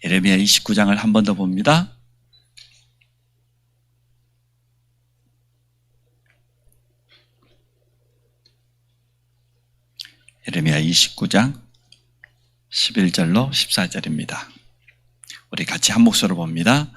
예레미야 29장을 한 번 더 봅니다. 예레미야 29장 11절로 14절입니다. 우리 같이 한 목소리로 봅니다.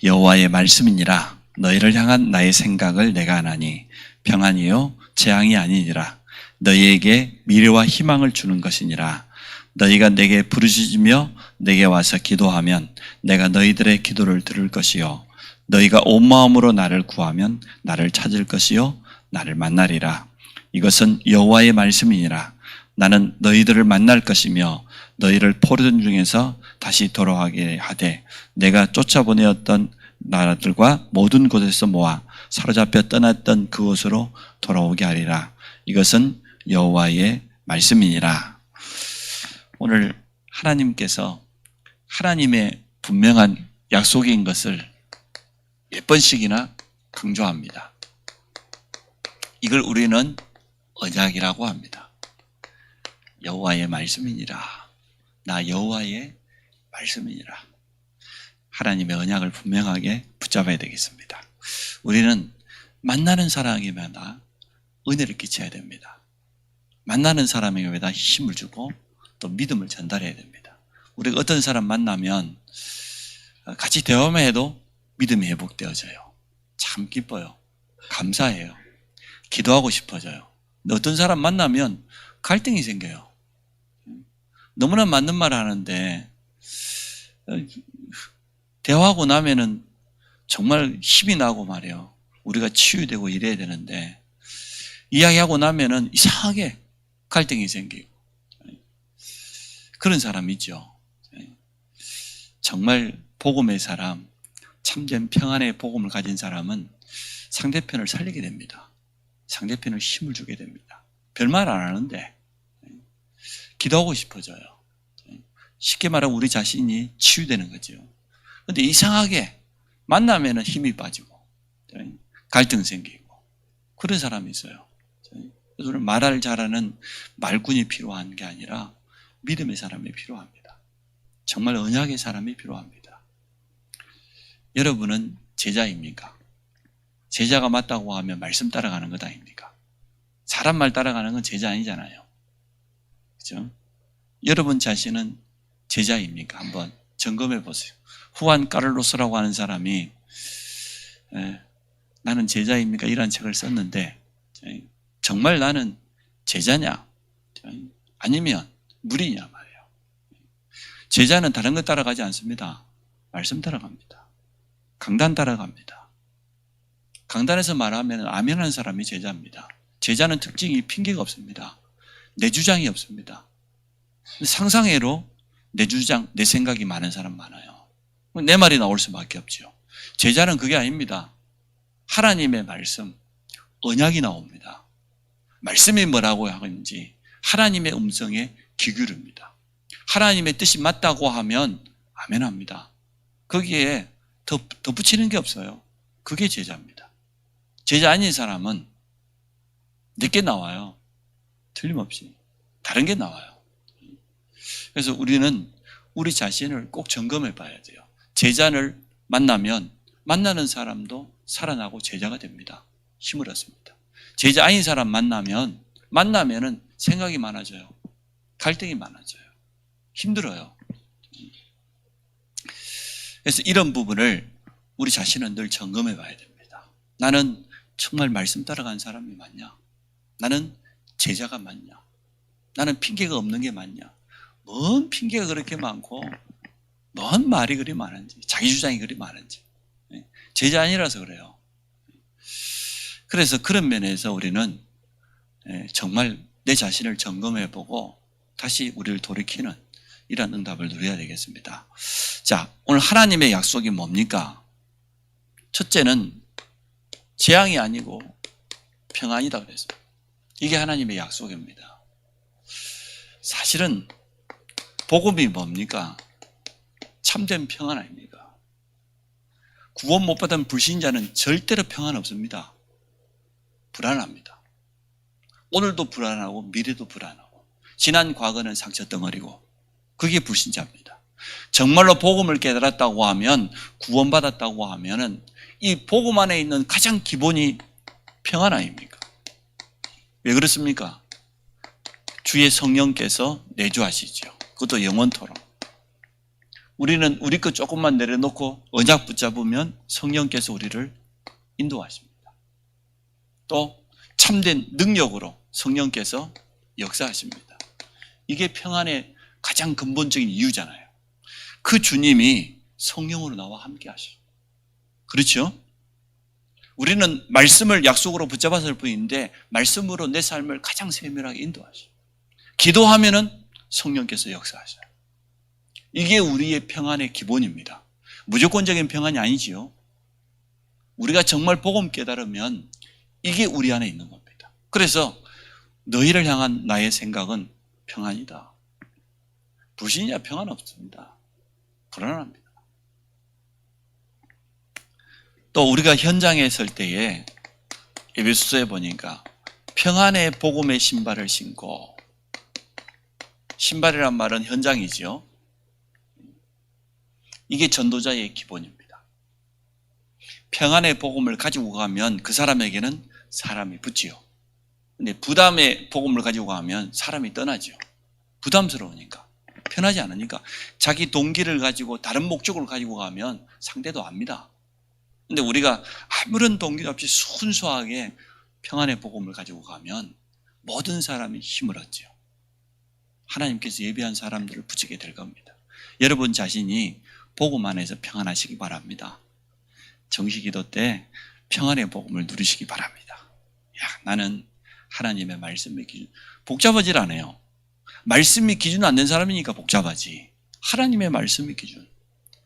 여호와의 말씀이니라. 너희를 향한 나의 생각을 내가 아나니 평안이요 재앙이 아니니라. 너희에게 미래와 희망을 주는 것이니라. 너희가 내게 부르짖으며 내게 와서 기도하면 내가 너희들의 기도를 들을 것이요 너희가 온 마음으로 나를 구하면 나를 찾을 것이요 나를 만나리라. 이것은 여호와의 말씀이니라. 나는 너희들을 만날 것이며 너희를 포로된 중에서 다시 돌아가게 하되 내가 쫓아보내었던 나라들과 모든 곳에서 모아 사로잡혀 떠났던 그곳으로 돌아오게 하리라. 이것은 여호와의 말씀이니라. 오늘 하나님께서 하나님의 분명한 약속인 것을 몇 번씩이나 강조합니다. 이걸 우리는 언약이라고 합니다. 여호와의 말씀이니라. 나 여호와의 말씀이니라. 하나님의 언약을 분명하게 붙잡아야 되겠습니다. 우리는 만나는 사람에게마다 은혜를 끼쳐야 됩니다. 만나는 사람에게마다 힘을 주고 또 믿음을 전달해야 됩니다. 우리가 어떤 사람 만나면 같이 대화만 해도 믿음이 회복되어져요. 참 기뻐요. 감사해요. 기도하고 싶어져요. 근데 어떤 사람 만나면 갈등이 생겨요. 너무나 맞는 말 하는데 대화하고 나면은 정말 힘이 나고 말이에요. 우리가 치유되고 이래야 되는데 이야기하고 나면은 이상하게 갈등이 생기고 그런 사람 있죠. 정말 복음의 사람, 참된 평안의 복음을 가진 사람은 상대편을 살리게 됩니다. 상대편을 힘을 주게 됩니다. 별말 안 하는데 기도하고 싶어져요. 쉽게 말하면 우리 자신이 치유되는 거죠. 그런데 이상하게 만나면 힘이 빠지고 갈등 생기고 그런 사람이 있어요. 그래서 말을 잘하는 말꾼이 필요한 게 아니라 믿음의 사람이 필요합니다. 정말 언약의 사람이 필요합니다. 여러분은 제자입니까? 제자가 맞다고 하면 말씀 따라가는 것 아닙니까? 사람 말 따라가는 건 제자 아니잖아요. 그렇죠? 여러분 자신은 제자입니까? 한번 점검해 보세요. 후안 까를로스라고 하는 사람이 나는 제자입니까? 이런 책을 썼는데 정말 나는 제자냐? 아니면 무리냐 말이에요. 제자는 다른 것 따라가지 않습니다. 말씀 따라갑니다. 강단 따라갑니다. 강단에서 말하면 아멘하는 사람이 제자입니다. 제자는 특징이 핑계가 없습니다. 내 주장이 없습니다. 상상외로 내 주장, 내 생각이 많은 사람 많아요. 내 말이 나올 수밖에 없죠. 제자는 그게 아닙니다. 하나님의 말씀, 언약이 나옵니다. 말씀이 뭐라고 하는지 하나님의 음성에 귀 기울입니다. 하나님의 뜻이 맞다고 하면 아멘합니다. 거기에 더 붙이는 게 없어요. 그게 제자입니다. 제자 아닌 사람은 내게 나와요. 틀림없이 다른 게 나와요. 그래서 우리는 우리 자신을 꼭 점검해 봐야 돼요. 제자를 만나면 만나는 사람도 살아나고 제자가 됩니다. 힘을 얻습니다. 제자 아닌 사람 만나면은 생각이 많아져요. 갈등이 많아져요. 힘들어요. 그래서 이런 부분을 우리 자신은 늘 점검해 봐야 됩니다. 나는 정말 말씀 따라가는 사람이 맞냐? 나는 제자가 맞냐? 나는 핑계가 없는 게 맞냐? 뭔 핑계가 그렇게 많고 뭔 말이 그리 많은지, 자기 주장이 그리 많은지. 제자 아니라서 그래요. 그래서 그런 면에서 우리는 정말 내 자신을 점검해보고 다시 우리를 돌이키는 이런 응답을 누려야 되겠습니다. 자, 오늘 하나님의 약속이 뭡니까? 첫째는 재앙이 아니고 평안이다 그랬어요. 이게 하나님의 약속입니다. 사실은 복음이 뭡니까? 참된 평안 아닙니까? 구원 못 받은 불신자는 절대로 평안 없습니다. 불안합니다. 오늘도 불안하고 미래도 불안하고 지난 과거는 상처 덩어리고 그게 불신자입니다. 정말로 복음을 깨달았다고 하면, 구원받았다고 하면은 이 복음 안에 있는 가장 기본이 평안 아닙니까? 왜 그렇습니까? 주의 성령께서 내주하시죠. 그것도 영원토록. 우리는 우리 것 조금만 내려놓고 언약 붙잡으면 성령께서 우리를 인도하십니다. 또 참된 능력으로 성령께서 역사하십니다. 이게 평안의 가장 근본적인 이유잖아요. 그 주님이 성령으로 나와 함께 하셔. 그렇죠? 우리는 말씀을 약속으로 붙잡았을 뿐인데 말씀으로 내 삶을 가장 세밀하게 인도하셔. 기도하면은 성령께서 역사하셔요. 이게 우리의 평안의 기본입니다. 무조건적인 평안이 아니지요. 우리가 정말 복음 깨달으면 이게 우리 안에 있는 겁니다. 그래서 너희를 향한 나의 생각은 평안이다. 불신이야 평안 없습니다. 불안합니다. 또 우리가 현장에 있을 때에 에베소서에 보니까 평안의 복음의 신발을 신고, 신발이란 말은 현장이지요. 이게 전도자의 기본입니다. 평안의 복음을 가지고 가면 그 사람에게는 사람이 붙지요. 근데 부담의 복음을 가지고 가면 사람이 떠나지요. 부담스러우니까, 편하지 않으니까. 자기 동기를 가지고 다른 목적을 가지고 가면 상대도 압니다. 근데 우리가 아무런 동기도 없이 순수하게 평안의 복음을 가지고 가면 모든 사람이 힘을 얻죠. 하나님께서 예비한 사람들을 붙이게 될 겁니다. 여러분 자신이 복음 안에서 평안하시기 바랍니다. 정시기도 때 평안의 복음을 누리시기 바랍니다. 나는 하나님의 말씀의 기준, 복잡하질 않아요. 말씀이 기준 안 된 사람이니까 복잡하지. 하나님의 말씀이 기준.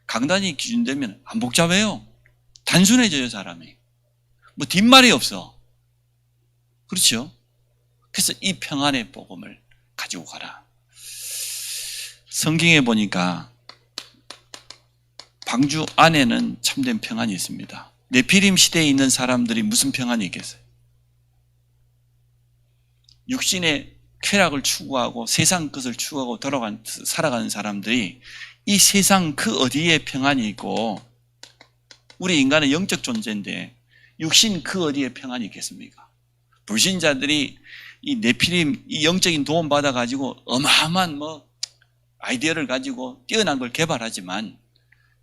강단이 기준 되면 안 복잡해요. 단순해져요, 사람이. 뭐 뒷말이 없어. 그렇죠? 그래서 이 평안의 복음을 가지고 가라. 성경에 보니까 방주 안에는 참된 평안이 있습니다. 네피림 시대에 있는 사람들이 무슨 평안이 있겠어요? 육신의 쾌락을 추구하고 세상 것을 추구하고 살아가는 사람들이 이 세상 그 어디에 평안이 있고, 우리 인간은 영적 존재인데 육신 그 어디에 평안이 있겠습니까? 불신자들이 이 네피림 이 영적인 도움 받아가지고 어마어마한 아이디어를 가지고 뛰어난 걸 개발하지만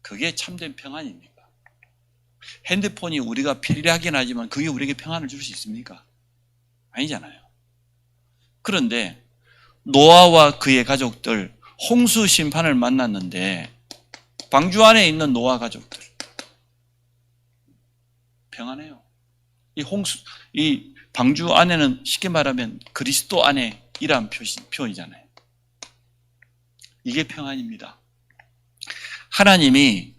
그게 참된 평안입니까? 핸드폰이 우리가 편리하긴 하지만 그게 우리에게 평안을 줄 수 있습니까? 아니잖아요. 그런데 노아와 그의 가족들 홍수 심판을 만났는데 방주 안에 있는 노아 가족들 평안해요. 이 방주 안에는 쉽게 말하면 그리스도 안에 이란 표현이잖아요. 이게 평안입니다. 하나님이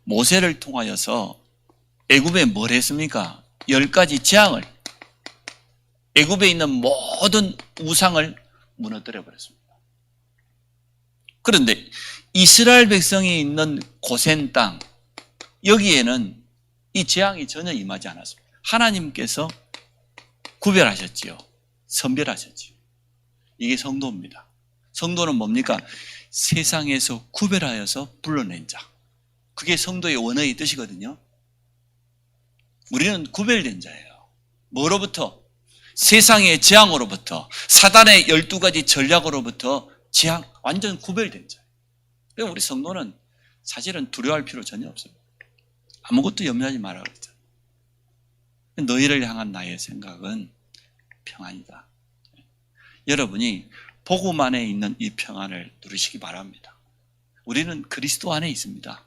모세를 통하여서 애굽에 뭘 했습니까? 10가지 재앙을, 애굽에 있는 모든 우상을 무너뜨려 버렸습니다. 그런데 이스라엘 백성이 있는 고센 땅, 여기에는 이 재앙이 전혀 임하지 않았습니다. 하나님께서 구별하셨지요. 선별하셨지요. 이게 성도입니다. 성도는 뭡니까? 세상에서 구별하여서 불러낸 자. 그게 성도의 원어의 뜻이거든요. 우리는 구별된 자예요. 뭐로부터? 세상의 재앙으로부터, 사단의 12가지 전략으로부터 완전 구별된 자예요. 그래서 우리 성도는 사실은 두려워할 필요 전혀 없습니다. 아무것도 염려하지 말라 그랬잖아요. 너희를 향한 나의 생각은 평안이다. 여러분이 복음 안에 있는 이 평안을 누리시기 바랍니다. 우리는 그리스도 안에 있습니다.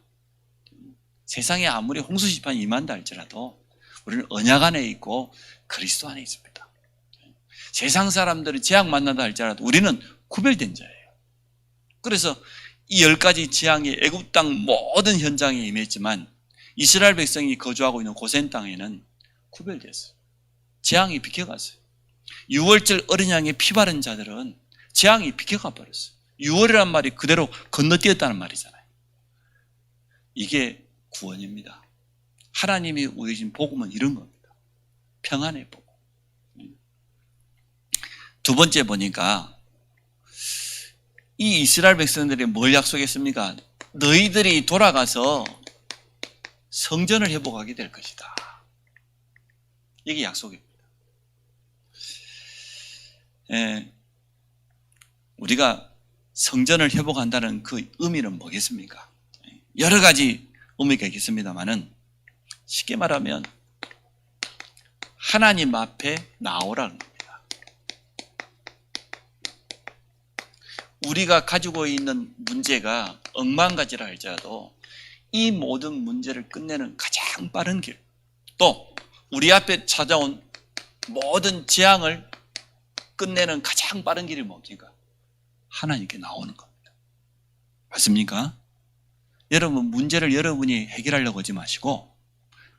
세상에 아무리 홍수심판이 임한다 할지라도 우리는 언약 안에 있고 그리스도 안에 있습니다. 세상 사람들이 재앙 만난다 할지라도 우리는 구별된 자예요. 그래서 이 10가지 재앙이 애굽 땅 모든 현장에 임했지만 이스라엘 백성이 거주하고 있는 고센 땅에는 구별됐어요. 재앙이 비켜갔어요. 6월절 어린 양의 피 바른 자들은 재앙이 비켜가 버렸어요. 6월이란 말이 그대로 건너뛰었다는 말이잖아요. 이게 구원입니다. 하나님이 우리 주신 복음은 이런 겁니다. 평안의 복음. 두 번째 보니까 이 이스라엘 백성들이 뭘 약속했습니까? 너희들이 돌아가서 성전을 회복하게 될 것이다. 이게 약속입니다. 우리가 성전을 회복한다는 그 의미는 뭐겠습니까? 여러 가지 의미가 있겠습니다만은 쉽게 말하면 하나님 앞에 나오라는 겁니다. 우리가 가지고 있는 문제가 억만가지라 할지라도 이 모든 문제를 끝내는 가장 빠른 길, 또 우리 앞에 찾아온 모든 재앙을 끝내는 가장 빠른 길이 뭡니까? 하나님께 나오는 겁니다. 맞습니까? 여러분, 문제를 여러분이 해결하려고 하지 마시고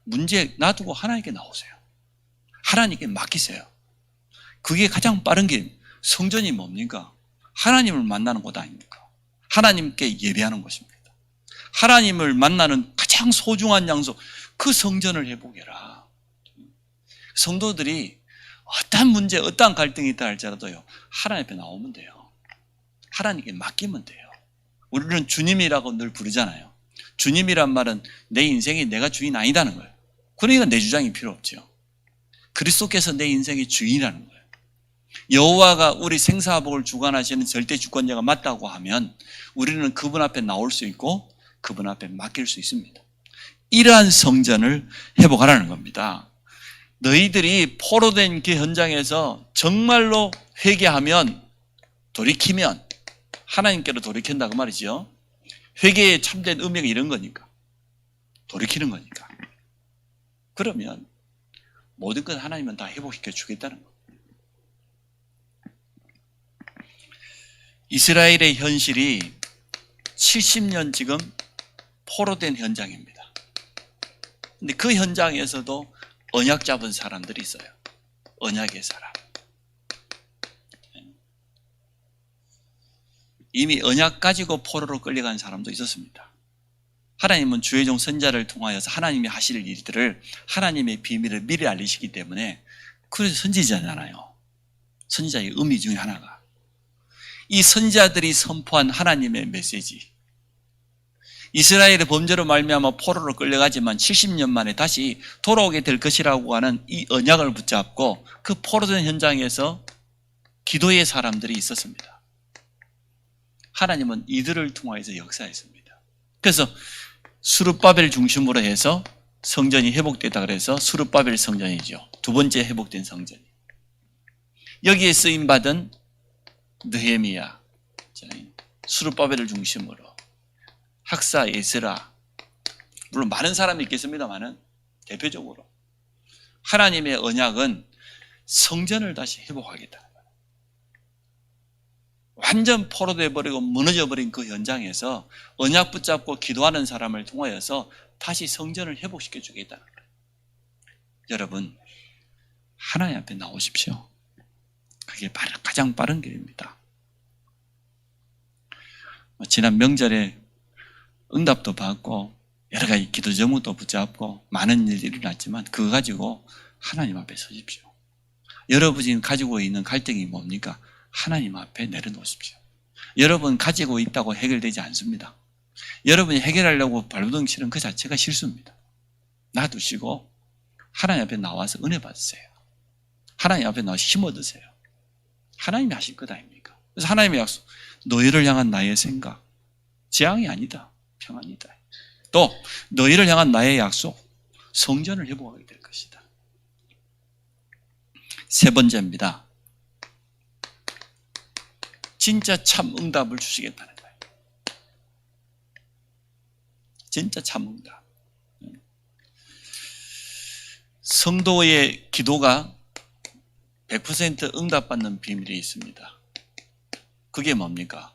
문제 놔두고 하나님께 나오세요. 하나님께 맡기세요. 그게 가장 빠른 길. 성전이 뭡니까? 하나님을 만나는 곳 아닙니까? 하나님께 예배하는 곳입니다. 하나님을 만나는 가장 소중한 장소, 그 성전을 회복해라. 성도들이 어떠한 문제, 어떠한 갈등이 있다 할지라도요, 하나님 앞에 나오면 돼요. 하나님께 맡기면 돼요. 우리는 주님이라고 늘 부르잖아요. 주님이란 말은 내 인생이 내가 주인 아니다는 거예요. 그러니까 내 주장이 필요 없죠. 그리스도께서 내 인생의 주인이라는 거예요. 여호와가 우리 생사복을 주관하시는 절대 주권자가 맞다고 하면 우리는 그분 앞에 나올 수 있고 그분 앞에 맡길 수 있습니다. 이러한 성전을 회복하라는 겁니다. 너희들이 포로된 그 현장에서 정말로 회개하면, 돌이키면 하나님께로 돌이킨다 그 말이죠. 회개의 참된 의미가 이런 거니까, 돌이키는 거니까. 그러면 모든 것 하나님은 다 회복시켜 주겠다는 거예요. 이스라엘의 현실이 70년 지금 포로된 현장입니다. 근데 그 현장에서도 언약 잡은 사람들이 있어요. 언약의 사람. 이미 언약 가지고 포로로 끌려간 사람도 있었습니다. 하나님은 주의 종 선지자를 통하여서 하나님이 하실 일들을, 하나님의 비밀을 미리 알리시기 때문에, 그래서 선지자잖아요. 선지자의 의미 중에 하나가 이 선지자들이 선포한 하나님의 메시지, 이스라엘의 범죄로 말미암아 포로로 끌려가지만 70년 만에 다시 돌아오게 될 것이라고 하는 이 언약을 붙잡고 그 포로된 현장에서 기도의 사람들이 있었습니다. 하나님은 이들을 통하여서 역사했습니다. 그래서 스룹바벨 중심으로 해서 성전이 회복되다 그래서 스룹바벨 성전이죠. 두 번째 회복된 성전이. 여기에 쓰임받은 느헤미야, 스룹바벨을 중심으로 학사 에스라, 물론 많은 사람이 있겠습니다만은 대표적으로 하나님의 언약은 성전을 다시 회복하겠다. 완전 포로돼 버리고 무너져 버린 그 현장에서 언약 붙잡고 기도하는 사람을 통하여서 다시 성전을 회복시켜 주겠다는 거예요. 여러분, 하나님 앞에 나오십시오. 그게 가장 빠른 길입니다. 지난 명절에 응답도 받고 여러 가지 기도 제목도 붙잡고 많은 일들이 일어났지만 그거 가지고 하나님 앞에 서십시오. 여러분이 지금 가지고 있는 갈등이 뭡니까? 하나님 앞에 내려놓으십시오. 여러분 가지고 있다고 해결되지 않습니다. 여러분이 해결하려고 발버둥 치는 그 자체가 실수입니다. 놔두시고 하나님 앞에 나와서 은혜 받으세요. 하나님 앞에 나와서 힘 얻으세요. 하나님이 하실 것 아닙니까? 그래서 하나님의 약속, 너희를 향한 나의 생각, 재앙이 아니다, 평안이다. 또 너희를 향한 나의 약속, 성전을 회복하게 될 것이다. 세 번째입니다. 진짜 참 응답을 주시겠다는 거예요. 진짜 참 응답. 성도의 기도가 100% 응답받는 비밀이 있습니다. 그게 뭡니까?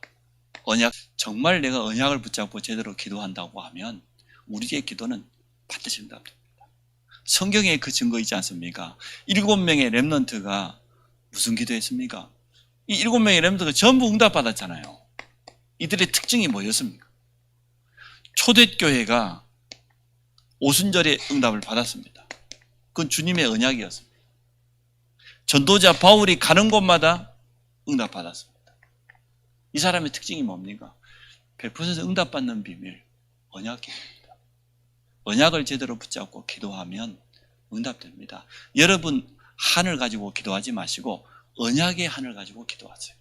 언약, 정말 내가 언약을 붙잡고 제대로 기도한다고 하면 우리의 기도는 반드시 응답됩니다. 성경에 그 증거 있지 않습니까? 7명의 렘넌트가 무슨 기도했습니까? 이 7명의 렘넌트가 전부 응답받았잖아요. 이들의 특징이 뭐였습니까? 초대교회가 오순절에 응답을 받았습니다. 그건 주님의 언약이었습니다. 전도자 바울이 가는 곳마다 응답받았습니다. 이 사람의 특징이 뭡니까? 100% 응답받는 비밀, 언약입니다. 언약을 제대로 붙잡고 기도하면 응답됩니다. 여러분 한을 가지고 기도하지 마시고 언약의 한을 가지고 기도하세요.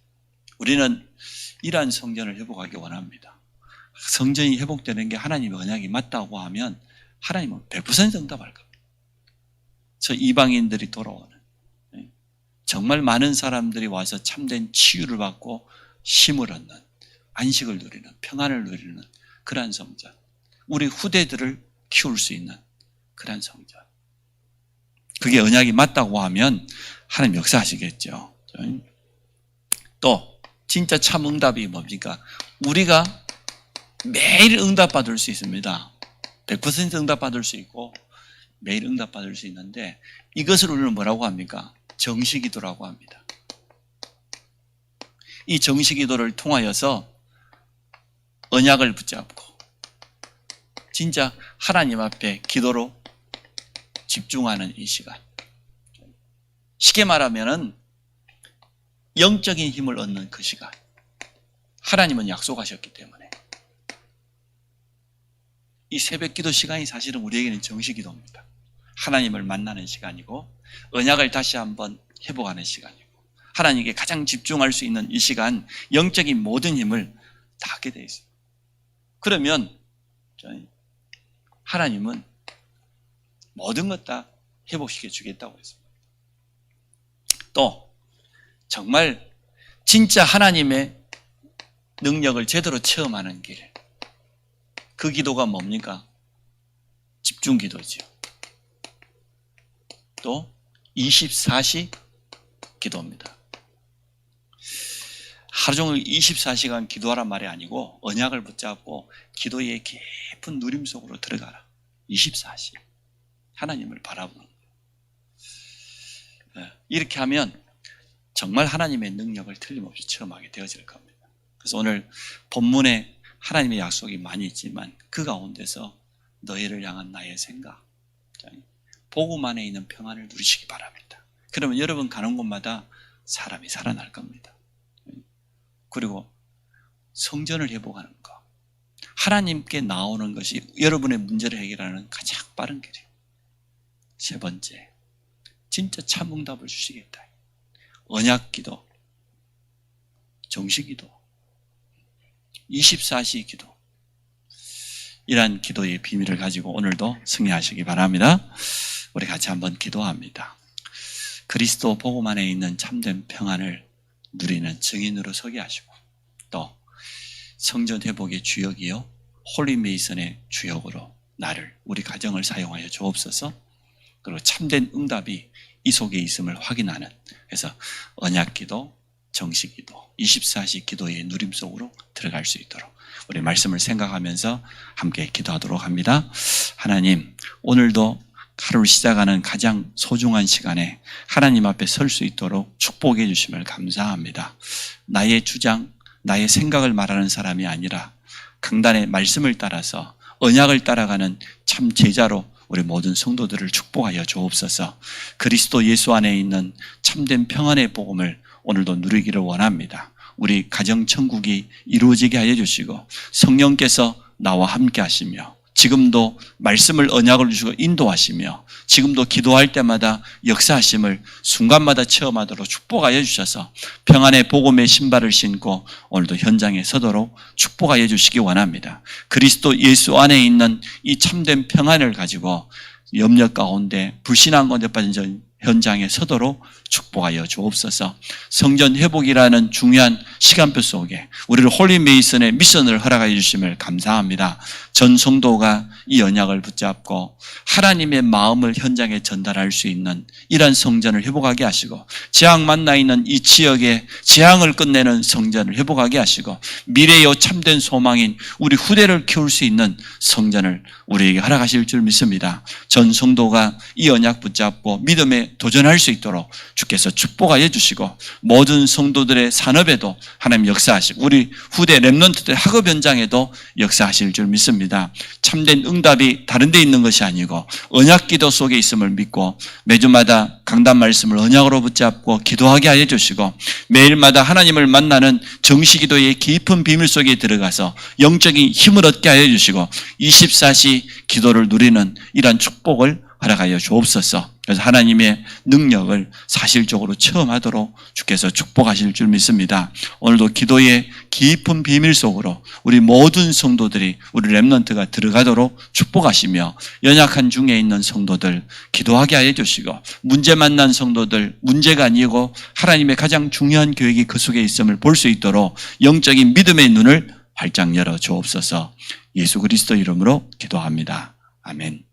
우리는 이러한 성전을 회복하기 원합니다. 성전이 회복되는 게 하나님의 언약이 맞다고 하면 하나님은 100% 응답할 겁니다. 저 이방인들이 돌아오는, 정말 많은 사람들이 와서 참된 치유를 받고 힘을 얻는, 안식을 누리는, 평안을 누리는 그러한 성전, 우리 후대들을 키울 수 있는 그러한 성전, 그게 언약이 맞다고 하면 하나님 역사하시겠죠. 또 진짜 참 응답이 뭡니까? 우리가 매일 응답받을 수 있습니다. 100% 응답받을 수 있고 매일 응답받을 수 있는데, 이것을 우리는 뭐라고 합니까? 정식기도라고 합니다. 이 정식기도를 통하여서 언약을 붙잡고 진짜 하나님 앞에 기도로 집중하는 이 시간, 쉽게 말하면은 영적인 힘을 얻는 그 시간, 하나님은 약속하셨기 때문에 이 새벽기도 시간이 사실은 우리에게는 정식기도입니다. 하나님을 만나는 시간이고 언약을 다시 한번 회복하는 시간이고 하나님께 가장 집중할 수 있는 이 시간, 영적인 모든 힘을 다 하게 되어 있습니다. 그러면 하나님은 모든 것 다 회복시켜 주겠다고 했습니다. 또 정말 진짜 하나님의 능력을 제대로 체험하는 길, 그 기도가 뭡니까? 집중 기도죠. 또 24시 기도입니다. 하루 종일 24시간 기도하란 말이 아니고 언약을 붙잡고 기도의 깊은 누림 속으로 들어가라. 24시 하나님을 바라보는 거예요. 이렇게 하면 정말 하나님의 능력을 틀림없이 체험하게 되어질 겁니다. 그래서 오늘 본문에 하나님의 약속이 많이 있지만 그 가운데서 너희를 향한 나의 생각, 복음 안에 있는 평안을 누리시기 바랍니다. 그러면 여러분 가는 곳마다 사람이 살아날 겁니다. 그리고 성전을 회복하는 것, 하나님께 나오는 것이 여러분의 문제를 해결하는 가장 빠른 길이에요. 세 번째, 진짜 참 응답을 주시겠다. 언약기도, 정식기도, 24시 기도, 이러한 기도의 비밀을 가지고 오늘도 승리하시기 바랍니다. 우리 같이 한번 기도합니다. 그리스도 복음 안에 있는 참된 평안을 누리는 증인으로 서게 하시고, 또 성전 회복의 주역이요 홀리메이슨의 주역으로 나를, 우리 가정을 사용하여 주옵소서. 그리고 참된 응답이 이 속에 있음을 확인하는, 그래서 언약기도, 정식기도, 24시 기도의 누림 속으로 들어갈 수 있도록 우리 말씀을 생각하면서 함께 기도하도록 합니다. 하나님, 오늘도 하루를 시작하는 가장 소중한 시간에 하나님 앞에 설 수 있도록 축복해 주심을 감사합니다. 나의 주장, 나의 생각을 말하는 사람이 아니라 강단의 말씀을 따라서 언약을 따라가는 참 제자로 우리 모든 성도들을 축복하여 주옵소서. 그리스도 예수 안에 있는 참된 평안의 복음을 오늘도 누리기를 원합니다. 우리 가정천국이 이루어지게 하여 주시고 성령께서 나와 함께 하시며 지금도 말씀을 언약을 주시고 인도하시며 지금도 기도할 때마다 역사하심을 순간마다 체험하도록 축복하여 주셔서 평안의 복음의 신발을 신고 오늘도 현장에 서도록 축복하여 주시기 원합니다. 그리스도 예수 안에 있는 이 참된 평안을 가지고 염려 가운데 불신앙 가운데 빠진 현장에 서도록 축복하여 주옵소서. 성전 회복이라는 중요한 시간표 속에 우리를 홀리메이슨의 미션을 허락하여 주심을 감사합니다. 전 성도가 이 언약을 붙잡고 하나님의 마음을 현장에 전달할 수 있는 이러한 성전을 회복하게 하시고, 재앙 만나 있는 이 지역에 재앙을 끝내는 성전을 회복하게 하시고, 미래의 참된 소망인 우리 후대를 키울 수 있는 성전을 우리에게 허락하실 줄 믿습니다. 전 성도가 이 언약 붙잡고 믿음의 삶에 도전할 수 있도록 주께서 축복하여 주시고 모든 성도들의 산업에도 하나님 역사하시고 우리 후대 렘넌트들 학업 현장에도 역사하실 줄 믿습니다. 참된 응답이 다른 데 있는 것이 아니고 언약기도 속에 있음을 믿고 매주마다 강단 말씀을 언약으로 붙잡고 기도하게 하여 주시고 매일마다 하나님을 만나는 정시기도의 깊은 비밀 속에 들어가서 영적인 힘을 얻게 하여 주시고 24시 기도를 누리는 이러한 축복을 허락하여 주옵소서. 그래서 하나님의 능력을 사실적으로 체험하도록 주께서 축복하실 줄 믿습니다. 오늘도 기도의 깊은 비밀 속으로 우리 모든 성도들이 우리 렘넌트가 들어가도록 축복하시며 연약한 중에 있는 성도들 기도하게 하여 주시고 문제 만난 성도들 문제가 아니고 하나님의 가장 중요한 계획이 그 속에 있음을 볼 수 있도록 영적인 믿음의 눈을 활짝 열어 주옵소서. 예수 그리스도 이름으로 기도합니다. 아멘.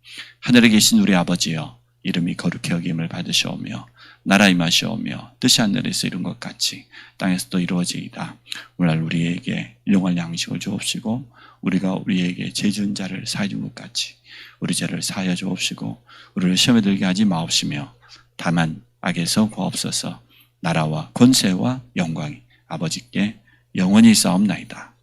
하늘에 계신 우리 아버지여 이름이 거룩히 여김을 받으시오며 나라 임하시오며 뜻이 하늘에서 이룬 것 같이 땅에서도 이루어지이다. 오늘 우리에게 일용할 양식을 주옵시고 우리가 우리에게 죄 지은 자를 사하여 준 것 같이 우리 죄를 사하여 주옵시고 우리를 시험에 들게 하지 마옵시며 다만 악에서 구하옵소서. 나라와 권세와 영광이 아버지께 영원히 있사옵나이다.